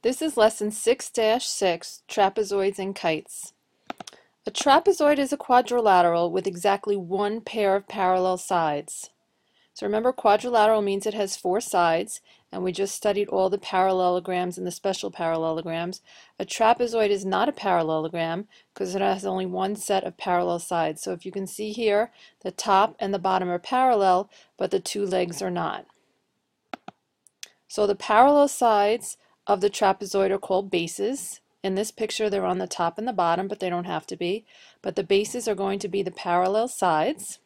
This is lesson 6-6, Trapezoids and Kites. A trapezoid is a quadrilateral with exactly one pair of parallel sides. So remember, quadrilateral means it has four sides, and we just studied all the parallelograms and the special parallelograms. A trapezoid is not a parallelogram because it has only one set of parallel sides. So if you can see here, the top and the bottom are parallel, but the two legs are not. So the parallel sides of the trapezoid are called bases. In this picture they're on the top and the bottom, but they don't have to be. But the bases are going to be the parallel sides.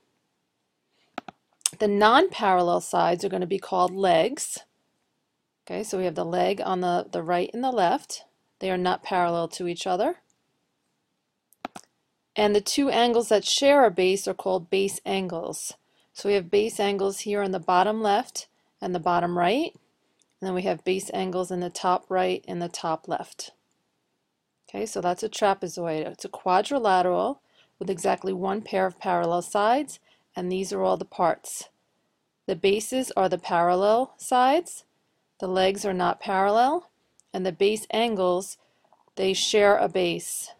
The non-parallel sides are going to be called legs. Okay, so we have the leg on the right and the left. They are not parallel to each other. And the two angles that share a base are called base angles. So we have base angles here in the bottom left and the bottom right. And then we have base angles in the top right and the top left. Okay, so that's a trapezoid. It's a quadrilateral with exactly one pair of parallel sides, and these are all the parts. The bases are the parallel sides, the legs are not parallel, and the base angles, they share a base.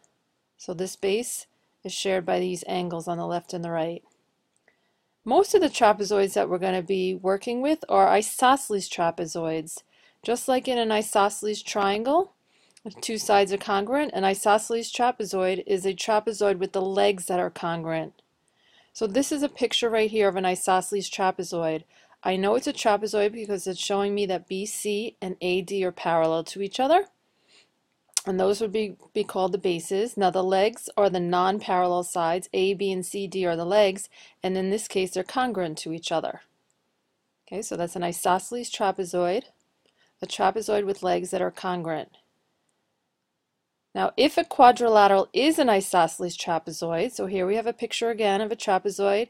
So this base is shared by these angles on the left and the right. Most of the trapezoids that we're going to be working with are isosceles trapezoids. Just like in an isosceles triangle, the two sides are congruent, an isosceles trapezoid is a trapezoid with the legs that are congruent. So this is a picture right here of an isosceles trapezoid. I know it's a trapezoid because it's showing me that BC and AD are parallel to each other. And those would be called the bases. Now the legs are the non-parallel sides. A, B, and C, D are the legs, and in this case they're congruent to each other. Okay, so that's an isosceles trapezoid, a trapezoid with legs that are congruent. Now if a quadrilateral is an isosceles trapezoid, so here we have a picture again of a trapezoid.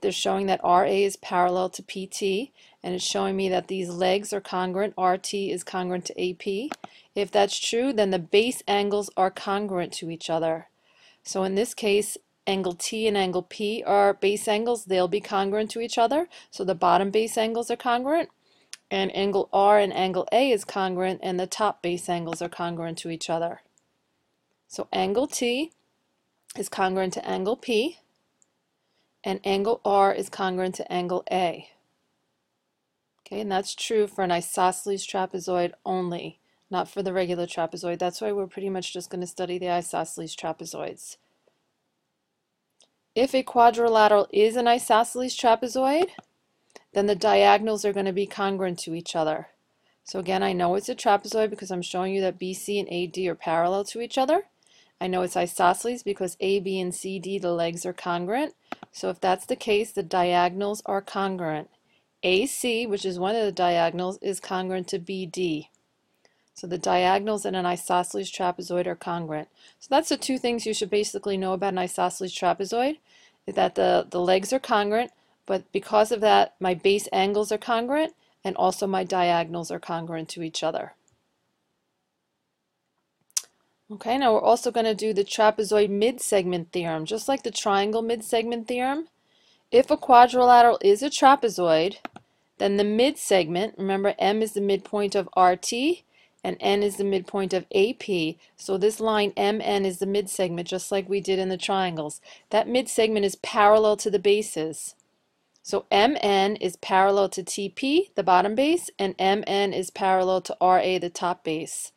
They're showing that RA is parallel to PT, and it's showing me that these legs are congruent. RT is congruent to AP. If that's true, then the base angles are congruent to each other. So in this case, angle T and angle P are base angles. They'll be congruent to each other. So the bottom base angles are congruent, and angle R and angle A is congruent, and the top base angles are congruent to each other. So angle T is congruent to angle P, and angle R is congruent to angle A. Okay, and that's true for an isosceles trapezoid only, not for the regular trapezoid. That's why we're pretty much just going to study the isosceles trapezoids. If a quadrilateral is an isosceles trapezoid, then the diagonals are going to be congruent to each other. So again, I know it's a trapezoid because I'm showing you that BC and AD are parallel to each other. I know it's isosceles because A, B, and C, D, the legs are congruent. So if that's the case, the diagonals are congruent. AC, which is one of the diagonals, is congruent to BD. So the diagonals in an isosceles trapezoid are congruent. So that's the two things you should basically know about an isosceles trapezoid, is that the legs are congruent, but because of that, my base angles are congruent, and also my diagonals are congruent to each other. Okay, now we're also going to do the trapezoid mid-segment theorem. Just like the triangle mid-segment theorem, if a quadrilateral is a trapezoid, then the mid-segment, remember M is the midpoint of RT, and N is the midpoint of AP, so this line MN is the mid-segment, just like we did in the triangles. That mid-segment is parallel to the bases. So MN is parallel to TP, the bottom base, and MN is parallel to RA, the top base.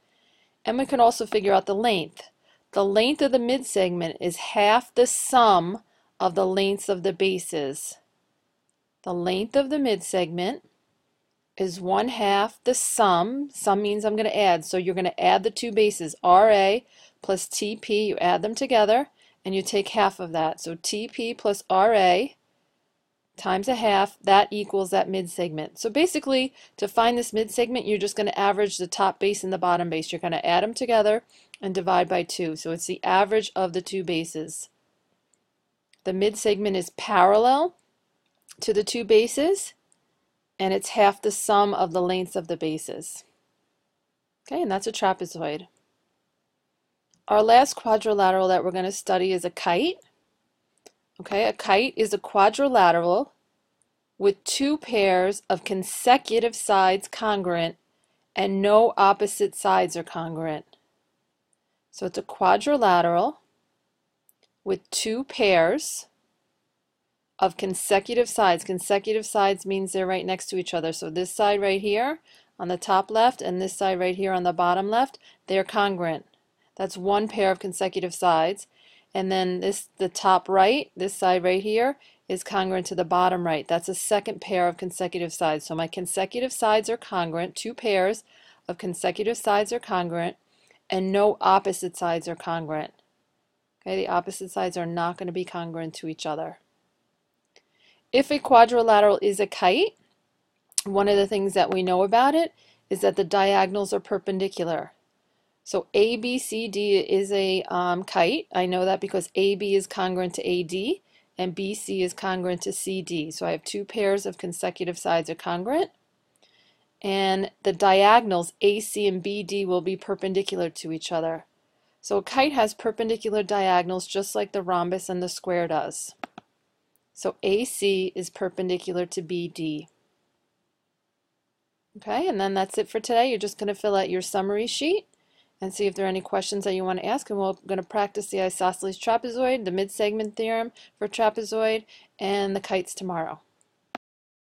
And we can also figure out the length. The length of the mid-segment is half the sum of the lengths of the bases. The length of the mid-segment is 1/2 the sum. Sum means I'm going to add. So you're going to add the two bases, RA plus TP. You add them together, and you take half of that. So TP plus RA times 1/2, that equals that mid-segment. So basically, to find this mid-segment, you're just going to average the top base and the bottom base. You're going to add them together and divide by 2. So it's the average of the two bases. The mid-segment is parallel to the two bases, and it's half the sum of the lengths of the bases. Okay, and that's a trapezoid. Our last quadrilateral that we're going to study is a kite. Okay, a kite is a quadrilateral with two pairs of consecutive sides congruent and no opposite sides are congruent. So it's a quadrilateral with two pairs of consecutive sides. Consecutive sides means they're right next to each other. So this side right here on the top left and this side right here on the bottom left, they're congruent. That's one pair of consecutive sides. And then the top right, this side right here, is congruent to the bottom right. That's a second pair of consecutive sides. So my consecutive sides are congruent. Two pairs of consecutive sides are congruent, and no opposite sides are congruent. Okay, the opposite sides are not going to be congruent to each other. If a quadrilateral is a kite, one of the things that we know about it is that the diagonals are perpendicular. So ABCD is a kite. I know that because AB is congruent to AD and BC is congruent to CD. So I have two pairs of consecutive sides are congruent. And the diagonals AC and BD will be perpendicular to each other. So a kite has perpendicular diagonals just like the rhombus and the square does. So AC is perpendicular to BD. Okay, and then that's it for today. You're just going to fill out your summary sheet and see if there are any questions that you want to ask. And we're going to practice the isosceles trapezoid, the mid-segment theorem for trapezoid, and the kites tomorrow.